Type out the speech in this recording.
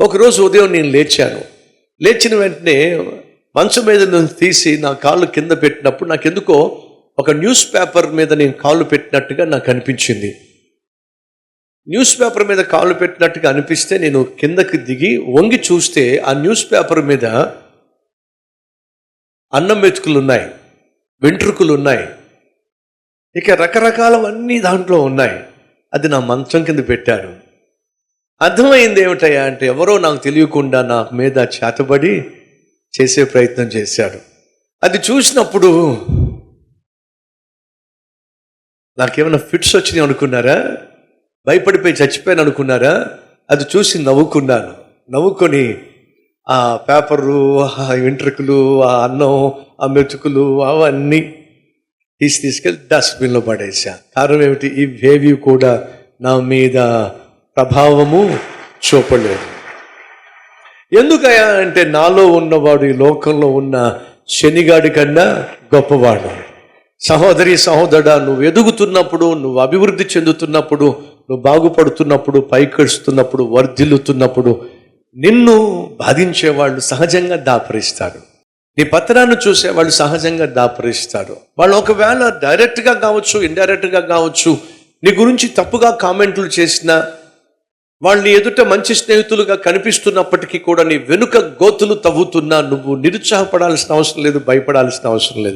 ఒకరోజు ఉదయం నేను లేచిన వెంటనే మంచం మీద నుంచి తీసి నా కాళ్ళు కింద పెట్టినప్పుడు నాకెందుకో ఒక న్యూస్ పేపర్ మీద నేను కాళ్ళు పెట్టినట్టుగా నాకు అనిపించింది. న్యూస్ పేపర్ మీద కాళ్ళు పెట్టినట్టుగా అనిపిస్తే నేను కిందకి దిగి వంగి చూస్తే ఆ న్యూస్ పేపర్ మీద అన్నం మెతుకులు ఉన్నాయి, వెంట్రుకలు ఉన్నాయి, ఇక రకరకాలవన్నీ దాంట్లో ఉన్నాయి. అది నా మంచం కింద పెట్టారు. అర్థమైంది ఏమిటయ్యా అంటే, ఎవరో నాకు తెలియకుండా నా మీద చేతబడి చేసే ప్రయత్నం చేశాడు. అది చూసినప్పుడు నాకేమైనా ఫిట్స్ వచ్చినాయి అనుకున్నారా? భయపడిపోయి చచ్చిపోయాను అనుకున్నారా? అది చూసి నవ్వుకొని ఆ పేపరు, ఆ వెంట్రుకలు, ఆ అన్నం, ఆ మెతుకులు అవన్నీ తీసుకెళ్ళి డస్ట్బిన్లో పడేసా. కారణం ఏమిటి? ఇవేవి కూడా నా మీద ప్రభావము చూపలేదు. ఎందుకయ్యా అంటే, నాలో ఉన్నవాడు ఈ లోకంలో ఉన్న శనిగాడి కన్నా గొప్పవాడు. సహోదరి సహోదరుడా, నువ్వు ఎదుగుతున్నప్పుడు, నువ్వు అభివృద్ధి చెందుతున్నప్పుడు, నువ్వు బాగుపడుతున్నప్పుడు, పైకొస్తున్నప్పుడు, వర్ధిల్లుతున్నప్పుడు నిన్ను బాధించేవాళ్ళు సహజంగా దాపరిస్తారు. నీ పత్రాన్ని చూసేవాళ్ళు సహజంగా దాపరిస్తారు. వాళ్ళు ఒకవేళ డైరెక్ట్గా కావచ్చు, ఇండైరెక్ట్గా కావచ్చు, నీ గురించి తప్పుగా కామెంట్లు చేసినా, వాళ్ళు నీ ఎదుట మంచి స్నేహితులుగా కనిపిస్తున్నప్పటికీ కూడా నీ వెనుక గోతులు తవ్వుతున్నా నువ్వు నిరుత్సాహపడాల్సిన అవసరం లేదు, భయపడాల్సిన అవసరం లేదు.